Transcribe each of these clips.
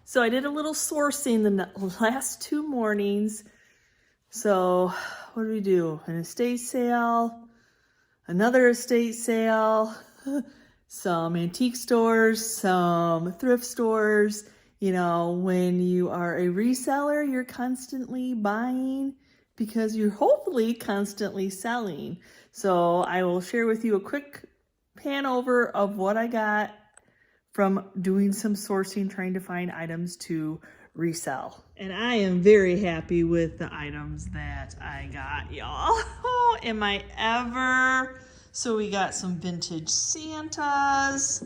So I did a little sourcing the last 2 mornings. So what did we do? An estate sale, another estate sale, some antique stores, some thrift stores. You know, when you are a reseller, you're constantly buying because you're hopefully constantly selling. So I will share with you a quick pan over of what I got from doing some sourcing, trying to find items to resell. And I am very happy with the items that I got, y'all. Oh, am I ever? So we got some vintage Santas.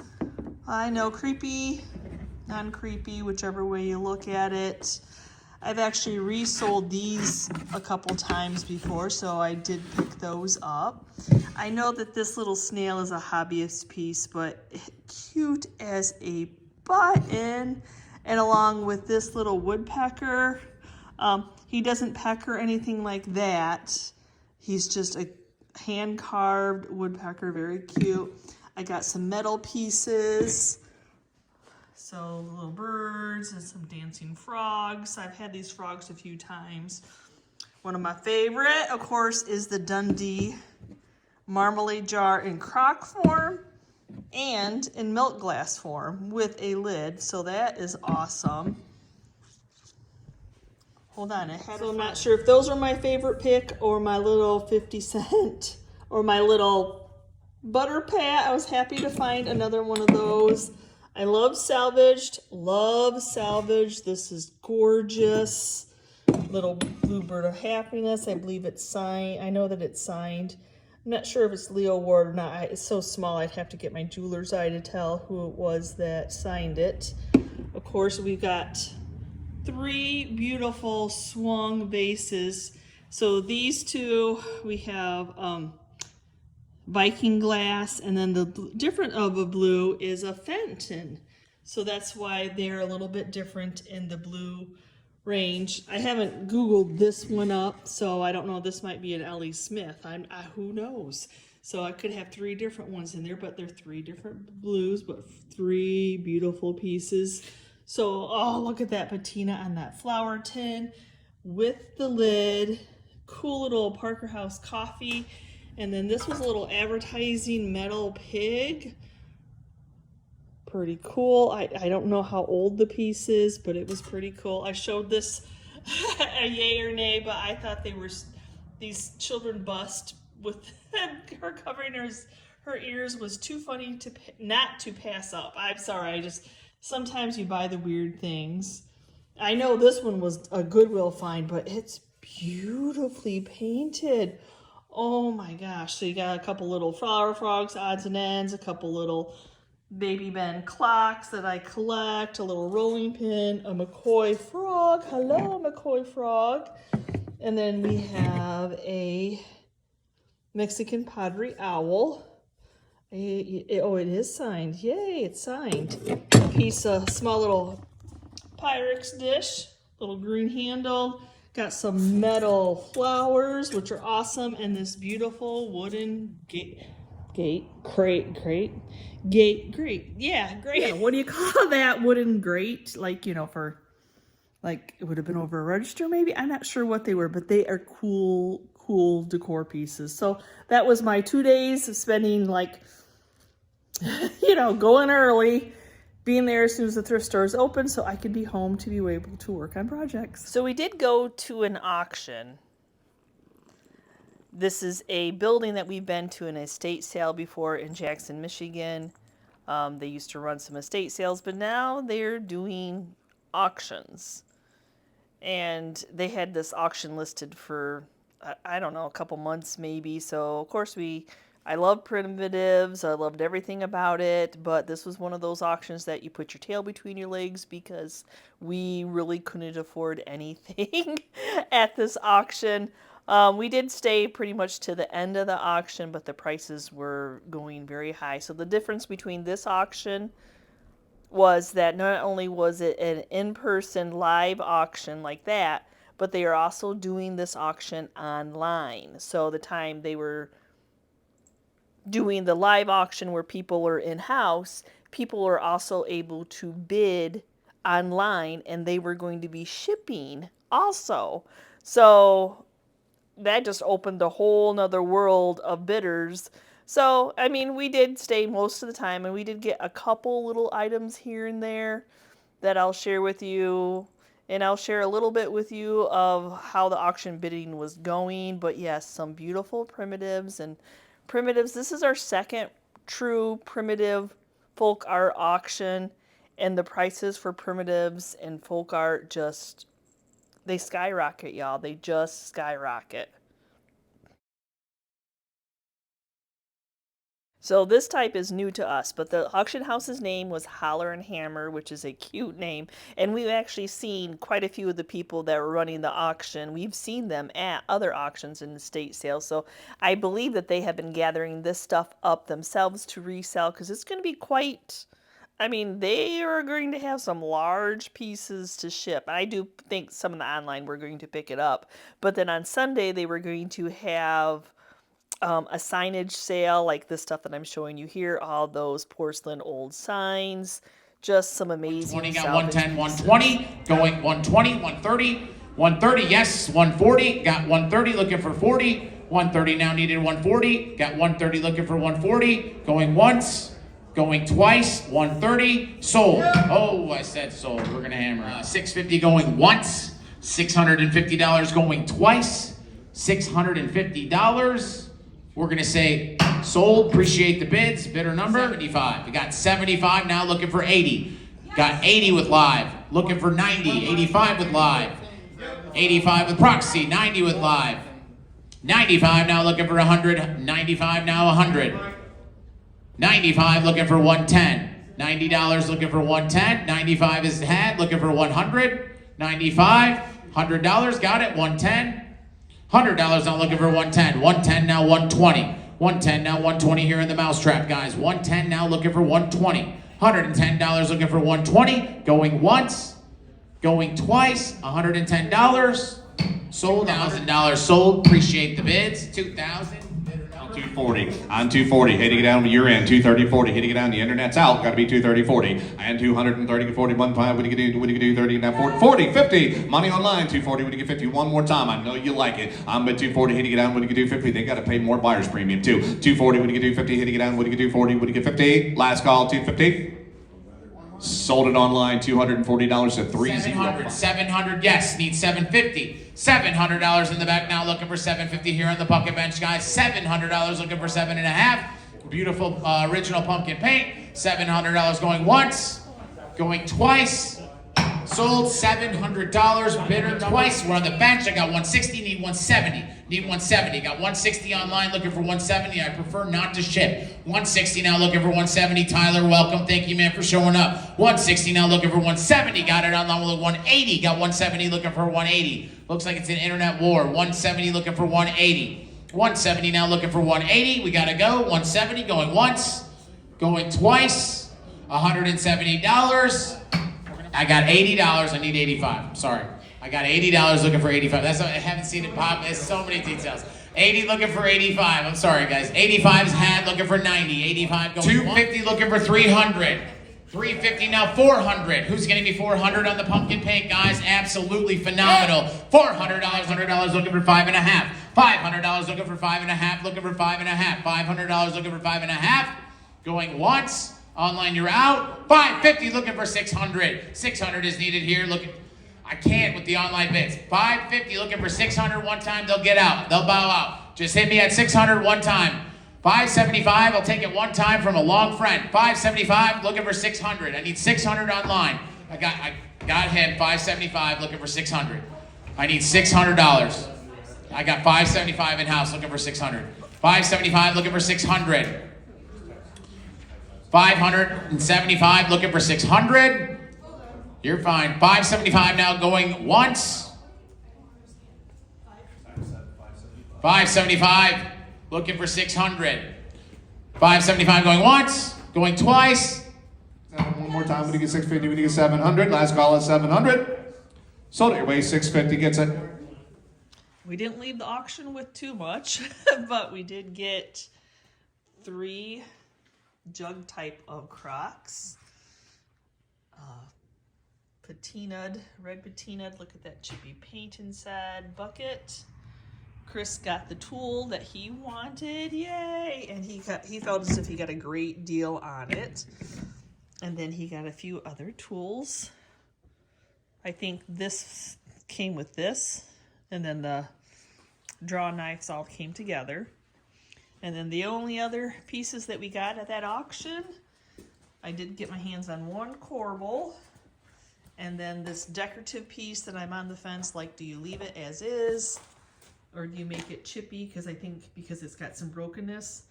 I know, creepy, non-creepy, whichever way you look at it. I've actually resold these a couple times before, so I did pick those up. I know that this little snail is a hobbyist piece, but cute as a button. And along with this little woodpecker, he doesn't peck or anything like that. He's just a hand-carved woodpecker, very cute. I got some metal pieces. So little birds and some dancing frogs. I've had these frogs a few times. One of my favorite, of course, is the Dundee marmalade jar in crock form and in milk glass form with a lid. So that is awesome. Hold on, so I'm not sure if those are my favorite pick or my little 50-cent or my little butter pat. I was happy to find another one of those. I love salvaged, love salvaged. This is gorgeous. Little bluebird of happiness. I believe it's signed. I know that it's signed. I'm not sure if it's Leo Ward or not. It's so small, I'd have to get my jeweler's eye to tell who it was that signed it. Of course, we've got 3 beautiful swung vases. So these 2, we have Viking glass, and then the different of a blue is a Fenton. So that's why they're a little bit different in the blue range. I haven't Googled this one up, so I don't know. This might be an L.E. Smith. Who knows? So I could have 3 different ones in there, but they're 3 different blues, but 3 beautiful pieces. So, oh, look at that patina on that flower tin with the lid. Cool little Parker House coffee. And then this was a little advertising metal pig. Pretty cool. I don't know how old the piece is, but it was pretty cool. I showed this a yay or nay, but I thought they were these children bust with her covering her ears was too funny to not to pass up. I'm sorry. Sometimes you buy the weird things. I know this one was a Goodwill find, but it's beautifully painted. Oh my gosh. So you got a couple little flower frogs, odds and ends, a couple little Baby Ben clocks that I collect, a little rolling pin, a McCoy frog. Hello, McCoy frog. And then we have a Mexican Padre owl. Oh, it is signed. Yay, it's signed. A piece of small little Pyrex dish, little green handle. Got some metal flowers, which are awesome, and this beautiful wooden grate. Yeah, great. Yeah, what do you call that? Wooden grate? Like, you know, for, like, it would have been over a register maybe? I'm not sure what they were, but they are cool decor pieces. So that was my 2 days of spending, like, you know, going early, being there as soon as the thrift stores open so I could be home to be able to work on projects. So we did go to an auction. This is a building that we've been to an estate sale before in Jackson, Michigan. They used to run some estate sales, but now they're doing auctions. And they had this auction listed for, I don't know, a couple months maybe. So, of course, I love primitives. I loved everything about it. But this was one of those auctions that you put your tail between your legs because we really couldn't afford anything at this auction. We did stay pretty much to the end of the auction, but the prices were going very high. So the difference between this auction was that not only was it an in-person live auction like that, but they are also doing this auction online. So the time they were doing the live auction where people were in-house, people were also able to bid online, and they were going to be shipping also. So that just opened a whole nother world of bidders. So, I mean, we did stay most of the time, and we did get a couple little items here and there that I'll share with you. And I'll share a little bit with you of how the auction bidding was going. But yes, some beautiful primitives. And primitives, this is our second true primitive folk art auction. And the prices for primitives and folk art just, they skyrocket, y'all. They just skyrocket. So this type is new to us, but the auction house's name was Holler and Hammer, which is a cute name. And we've actually seen quite a few of the people that were running the auction. We've seen them at other auctions and estate sales. So I believe that they have been gathering this stuff up themselves to resell, because it's going to be quite... I mean, they are going to have some large pieces to ship. I do think some of the online were going to pick it up. But then on Sunday, they were going to have a signage sale like this stuff that I'm showing you here. All those porcelain old signs. Just some amazing 20 got 110, 120. Going 120, 130. 130, yes. 140. Got 130, looking for 40. 130 now needed 140. Got 130, looking for 140. Going once. Going twice, 130, sold. Oh, I said sold. We're gonna hammer. 650 going once, $650 going twice, $650. We're gonna say sold. Appreciate the bids. Bidder number 75. We got 75 now, looking for 80. Got 80 with live. Looking for 90. 85 with live. 85 with proxy. 90 with live. 95 now, looking for 100. 95 now, 100. 95 looking for 110. $90 looking for 110. 95 is had, looking for 100. 95, $100, got it, 110. $100 now looking for 110. 110 now 120. 110 now 120 here in the mousetrap, guys. 110 now looking for 120. $110 looking for 120. Going once, going twice, $110. Sold, $1,000 sold. Appreciate the bids. 2,000. 240 on 240, hitting it down to your end. 230, 40, hitting it down. The internet's out. Got to be 230, 40 and 230, 40, 15. What do you do? What do you do? 30 now 40, 40, 50. Money online. 240. What do you get? 50. One more time. I know you like it. I'm at 240, hitting it down. What do you do? 50. They got to pay more buyer's premium too. 240. What do you do? 50, hitting it down. What do you do? 40. What do you get? 50. Last call. 250. Sold it online, $240 to 300. 700, yes, need 750. $700 in the back now, looking for 750 here on the bucket bench, guys. $700 looking for 7.5. Beautiful original pumpkin paint. $700 going once, going twice. Sold $700, bidder twice. We're on the bench. I got 160, need 170. Need 170. Got 160 online, looking for 170. I prefer not to ship. 160 now, looking for 170. Tyler, welcome. Thank you, man, for showing up. 160 now, looking for 170. Got it online with 180. Got 170, looking for 180. Looks like it's an internet war. 170, looking for 180. 170 now, looking for 180. We got to go. 170, going once, going twice. $170. I got $80. I need 85. Sorry. I got $80 looking for 85. That's what, I haven't seen it pop. There's so many details. 80 looking for 85. I'm sorry, guys. 85 is had looking for 90. 85 going 250 looking for 300. 350 now 400. Who's getting me 400 on the pumpkin paint, guys? Absolutely phenomenal. $400. $100 looking for 5.5. $500 looking for 5.5. Looking for 5.5. $500 looking for 5.5. Going once. Online, you're out. 550 looking for 600. 600 is needed here. Look, I can't with the online bids. 550 looking for 600 one time. They'll get out. They'll bow out. Just hit me at 600 one time. 575. I'll take it one time from a long friend. 575 looking for 600. I need 600 online. I got him. 575 looking for 600. I need $600. I got 575 in house looking for 600. 575 looking for 600. 575 looking for 600. You're fine. 575 now going once. 575 looking for 600. 575 going once, going twice. One more time. When you get 650, when you get 700. Last call is 700. Sold it your way. 650 gets it. We didn't leave the auction with too much, but we did get 3 jug type of Crocs. red patinaed. Look at that chippy paint inside bucket. Chris got the tool that he wanted, yay! And he felt as if he got a great deal on it. And then he got a few other tools. I think this came with this, and then the draw knives all came together. And then the only other pieces that we got at that auction, I did get my hands on one corbel, and then this decorative piece that I'm on the fence, like, do you leave it as is, or do you make it chippy? Because I think because it's got some brokenness,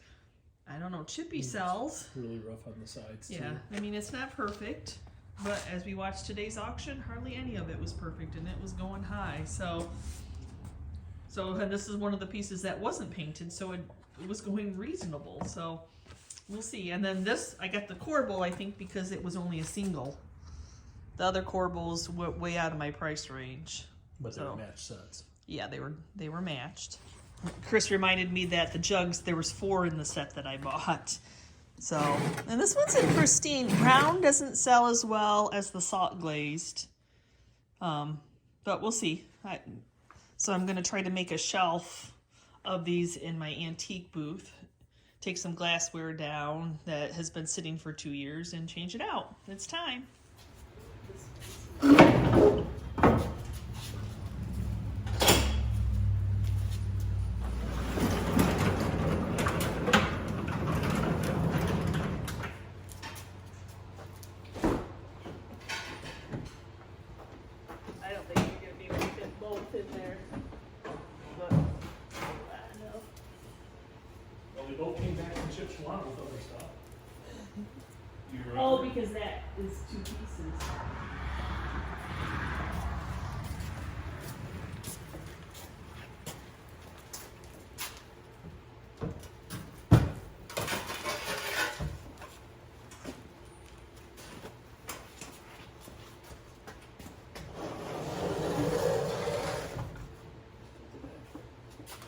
I don't know, chippy sells. Really rough on the sides, Yeah, too. I mean, it's not perfect, but as we watched today's auction, hardly any of it was perfect, and it was going high. So and this is one of the pieces that wasn't painted, so it was going reasonable. So we'll see. And then this, I got the corbel, I think, because it was only a single. The other corbels were way out of my price range. But they were matched sets. Yeah, they were matched. Chris reminded me that the jugs, there was 4 in the set that I bought. So, and this one's in pristine. Brown doesn't sell as well as the salt glazed. But we'll see. So I'm going to try to make a shelf of these in my antique booth. Take some glassware down that has been sitting for 2 years and change it out. It's time. I don't think you're going to be able to fit both in there. But, no. Well, we both came back from Chip Schwan with other stuff. Oh, because that is 2 pieces.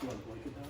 You want to blanket down?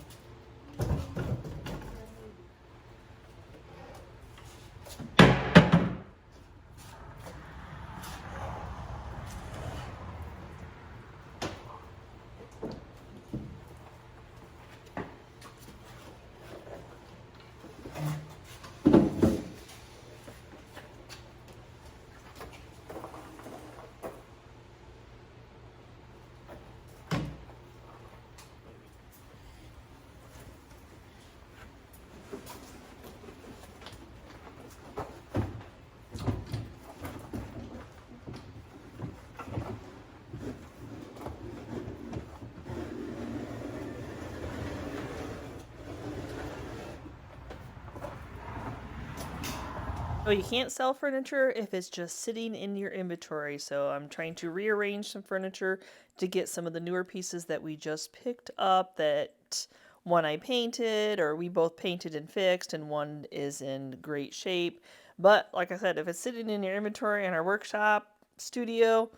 Oh, you can't sell furniture if it's just sitting in your inventory. So I'm trying to rearrange some furniture to get some of the newer pieces that we just picked up, that one I painted, or we both painted and fixed, and one is in great shape. But like I said, if it's sitting in your inventory in our workshop studio,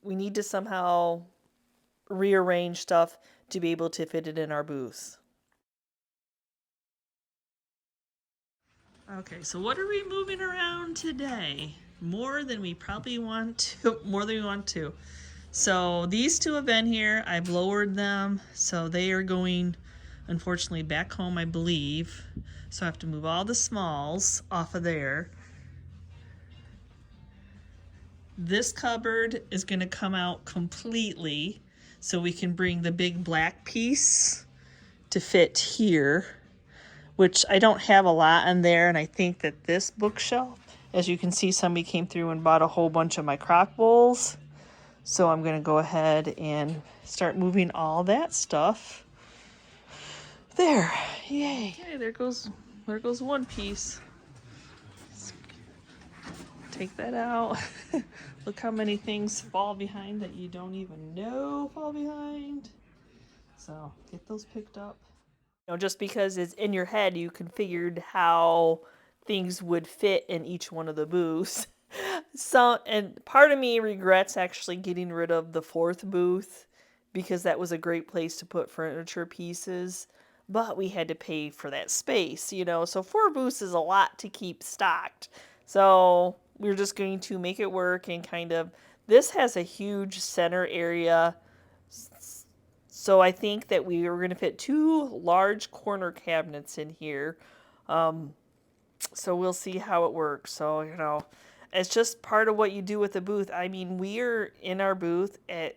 we need to somehow rearrange stuff to be able to fit it in our booth. Okay, so what are we moving around today? More than we probably want to. So these 2 have been here. I've lowered them, so they are going, unfortunately, back home, I believe. So I have to move all the smalls off of there. This cupboard is going to come out completely, so we can bring the big black piece to fit here, which I don't have a lot in there. And I think that this bookshelf, as you can see, somebody came through and bought a whole bunch of my crock bowls. So I'm going to go ahead and start moving all that stuff there. Yay. Okay, there goes one piece. Take that out. Look how many things fall behind that you don't even know fall behind. So get those picked up. You know, just because it's in your head, you configured how things would fit in each one of the booths. So, and part of me regrets actually getting rid of the 4th booth, because that was a great place to put furniture pieces, but we had to pay for that space, you know, so 4 booths is a lot to keep stocked. So we're just going to make it work, and kind of This has a huge center area, so I think that we are going to fit 2 large corner cabinets in here. So we'll see how it works. So, it's just part of what you do with the booth. I mean, we're in our booth at,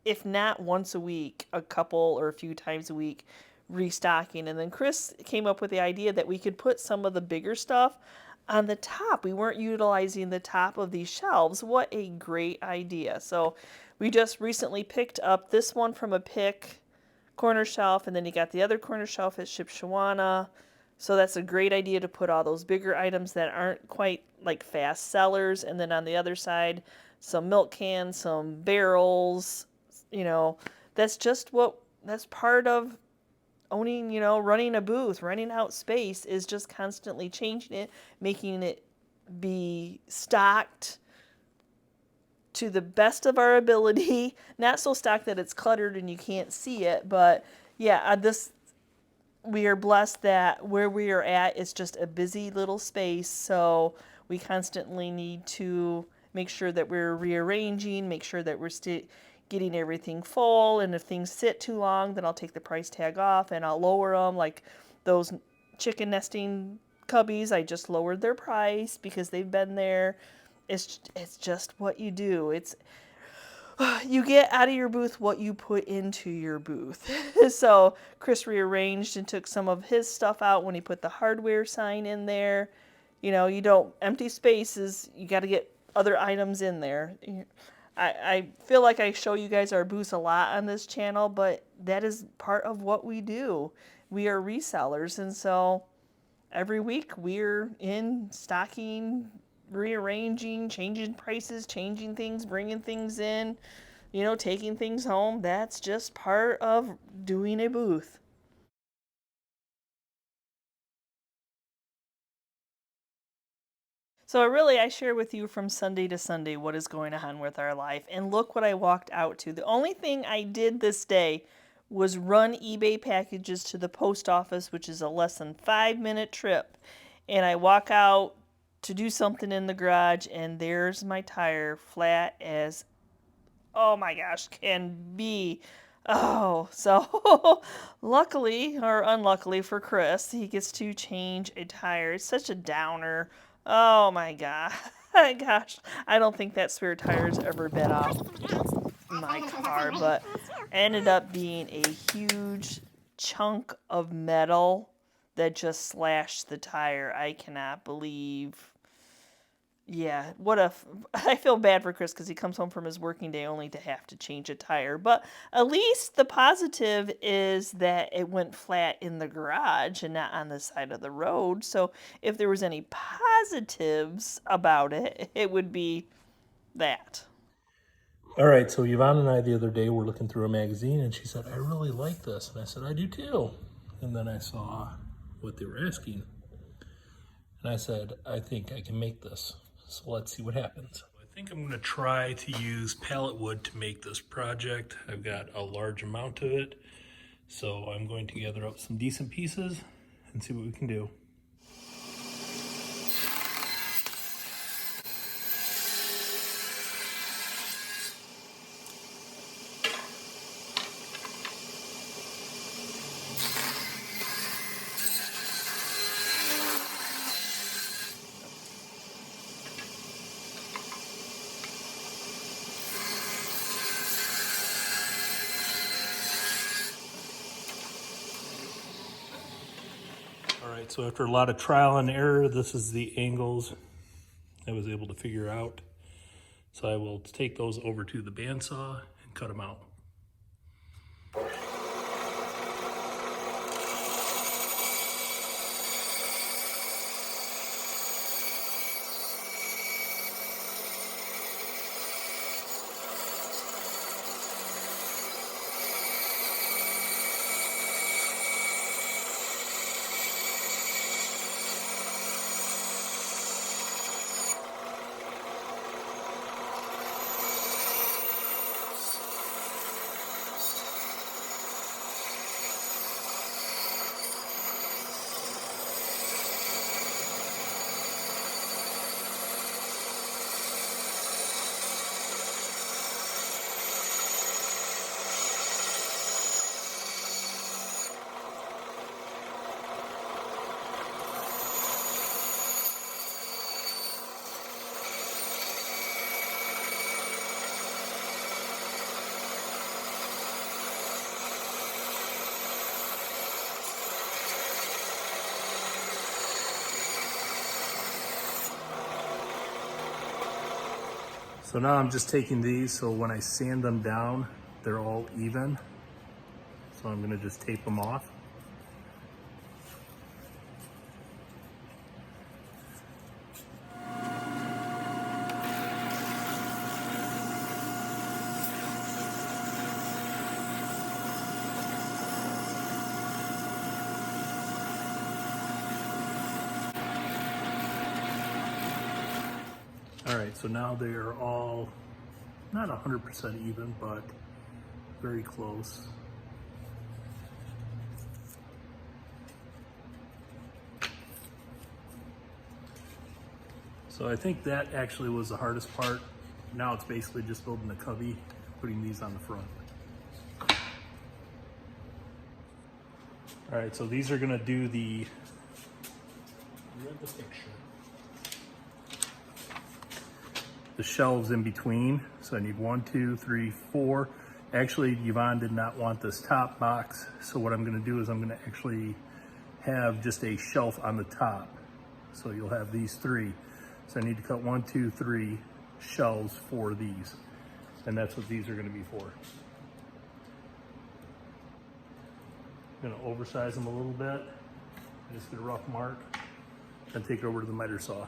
if not once a week, a couple or a few times a week, restocking. And then Chris came up with the idea that we could put some of the bigger stuff on the top. We weren't utilizing the top of these shelves. What a great idea. So we just recently picked up this one from a pick corner shelf, and then you got the other corner shelf at Shipshewana. So that's a great idea to put all those bigger items that aren't quite like fast sellers. And then on the other side, some milk cans, some barrels. That's part of owning, running a booth, renting out space is just constantly changing it, making it be stocked to the best of our ability. Not so stocked that it's cluttered and you can't see it, but yeah, we are blessed that where we are at is just a busy little space, so we constantly need to make sure that we're rearranging, make sure that we're getting everything full, and if things sit too long, then I'll take the price tag off and I'll lower them. Like those chicken nesting cubbies, I just lowered their price because they've been there. It's just what you do. You get out of your booth what you put into your booth. So Chris rearranged and took some of his stuff out when he put the hardware sign in there. You don't empty spaces. You got to get other items in there. I feel like I show you guys our booths a lot on this channel, but that is part of what we do. We are resellers, and so every week we're in stocking, rearranging, changing prices, changing things, bringing things in, taking things home. That's just part of doing a booth. So I share with you from Sunday to Sunday what is going on with our life. And look what I walked out to. The only thing I did this day was run eBay packages to the post office, which is a less than 5-minute trip. And I walk out to do something in the garage, and there's my tire flat as, oh my gosh, can be. Oh, so luckily or unluckily for Chris, he gets to change a tire. It's such a downer. Oh my god. Gosh, I don't think that spare tire's ever been off my car, but ended up being a huge chunk of metal that just slashed the tire. I cannot believe. Yeah, I feel bad for Chris because he comes home from his working day only to have to change a tire. But at least the positive is that it went flat in the garage and not on the side of the road. So if there was any positives about it, it would be that. All right, so Yvonne and I the other day were looking through a magazine, and she said, I really like this. And I said, I do too. And then I saw what they were asking. And I said, I think I can make this. So let's see what happens. I think I'm going to try to use pallet wood to make this project. I've got a large amount of it. So I'm going to gather up some decent pieces and see what we can do. Alright, so after a lot of trial and error, this is the angles I was able to figure out. So I will take those over to the bandsaw and cut them out. So now I'm just taking these, so when I sand them down, they're all even. So I'm gonna just tape them off. All right, so now they are all not 100% even, but very close. So I think that actually was the hardest part. Now it's basically just building the cubby, putting these on the front. All right, so these are gonna do the, read the picture. The shelves in between. So I need 1, 2, 3, 4. Actually, Yvonne did not want this top box. So what I'm gonna do is I'm gonna actually have just a shelf on the top. So you'll have these 3. So I need to cut 1, 2, 3 shelves for these. And that's what these are gonna be for. I'm gonna oversize them a little bit. Just get a rough mark. And take it over to the miter saw.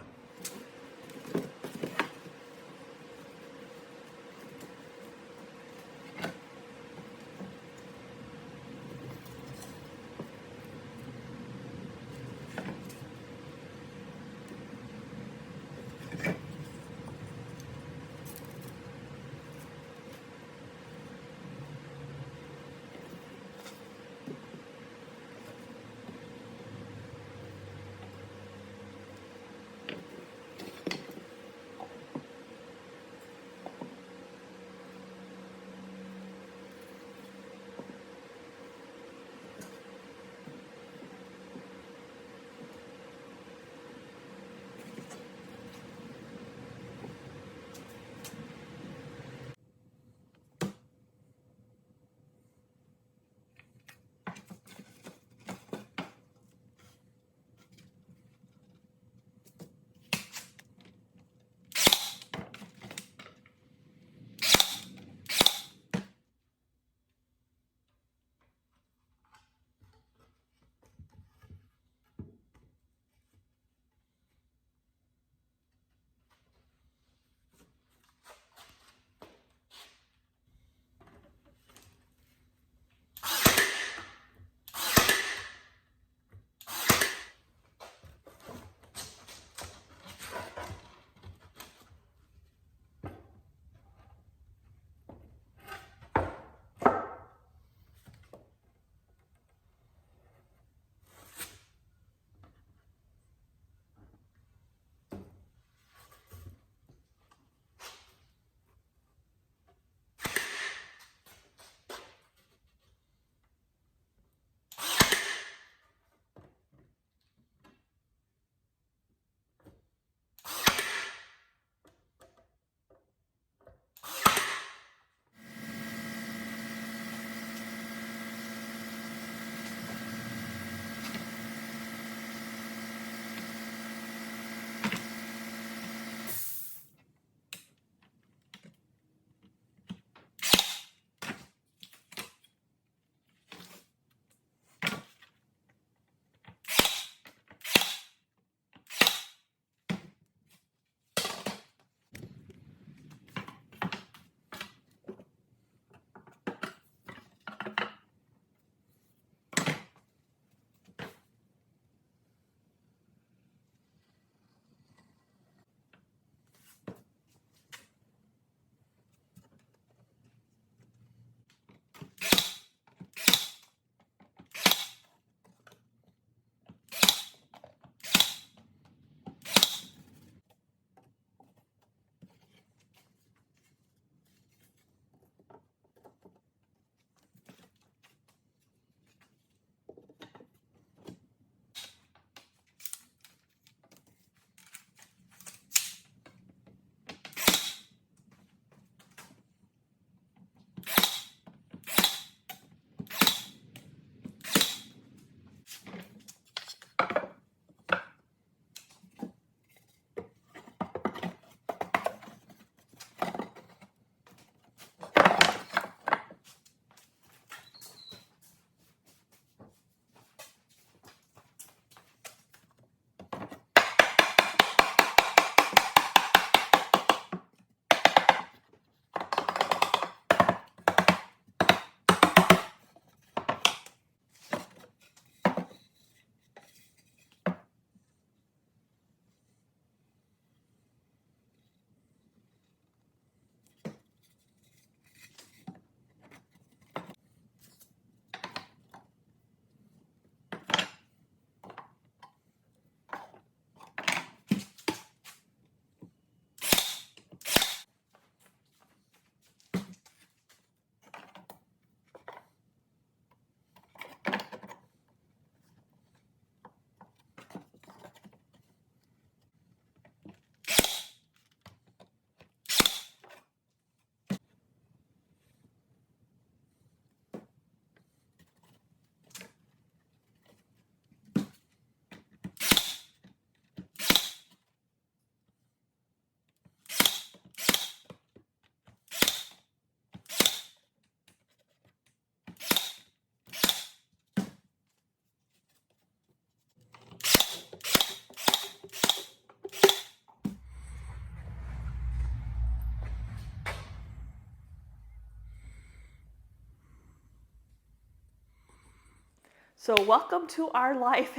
So welcome to our life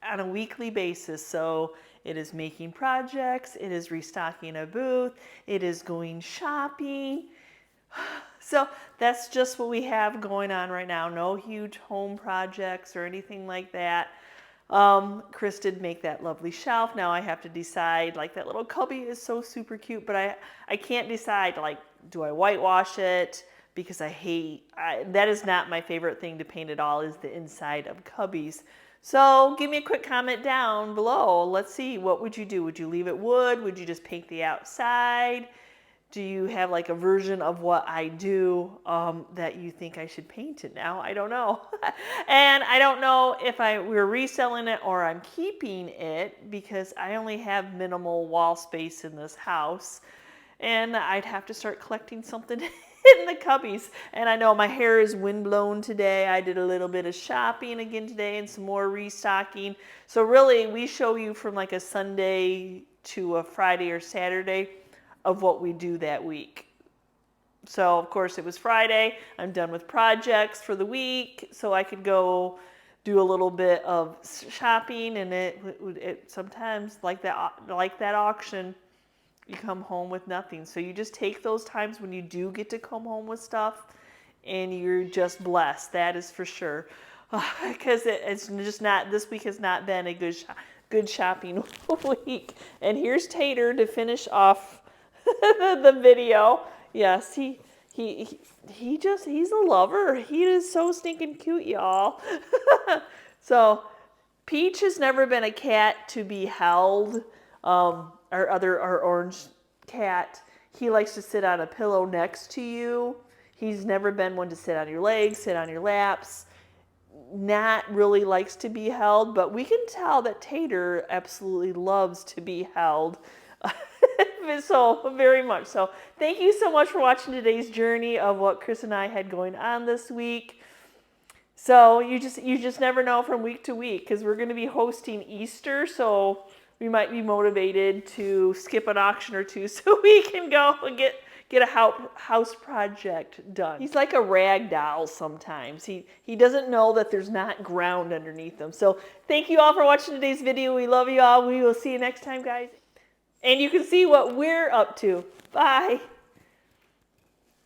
on a weekly basis. So it is making projects, it is restocking a booth, it is going shopping. So that's just what we have going on right now. No huge home projects or anything like that. Chris did make that lovely shelf. Now I have to decide, like that little cubby is so super cute, but I can't decide, like, do I whitewash it? Because that is not my favorite thing to paint at all, is the inside of cubbies. So give me a quick comment down below. Let's see, what would you do? Would you leave it wood? Would you just paint the outside? Do you have like a version of what I do that you think I should paint it now? I don't know. And I don't know if we're reselling it or I'm keeping it, because I only have minimal wall space in this house. And I'd have to start collecting something in the cubbies. And I know my hair is windblown today. I did a little bit of shopping again today and some more restocking. So really, we show you from like a Sunday to a Friday or Saturday of what we do that week. So of course it was Friday. I'm done with projects for the week, so I could go do a little bit of shopping. And it sometimes, like that auction, you come home with nothing. So you just take those times when you do get to come home with stuff, and you're just blessed. That is for sure. Because it's just not, this week has not been a good shopping week. And here's Tater to finish off the video. Yes, he's a lover. He is so stinking cute, y'all. So Peach has never been a cat to be held. Our orange cat, he likes to sit on a pillow next to you. He's never been one to sit on your legs, sit on your laps. Not really likes to be held, but we can tell that Tater absolutely loves to be held. So very much so. Thank you so much for watching today's journey of what Chris and I had going on this week. So you just never know from week to week, because we're going to be hosting Easter, so we might be motivated to skip an auction or two so we can go and get a house project done. He's like a rag doll sometimes. He doesn't know that there's not ground underneath him. So thank you all for watching today's video. We love you all. We will see you next time, guys. And you can see what we're up to. Bye.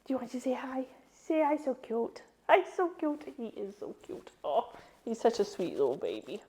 Do you want to say hi? Say hi, so cute. Hi, so cute. He is so cute. Oh, he's such a sweet little baby.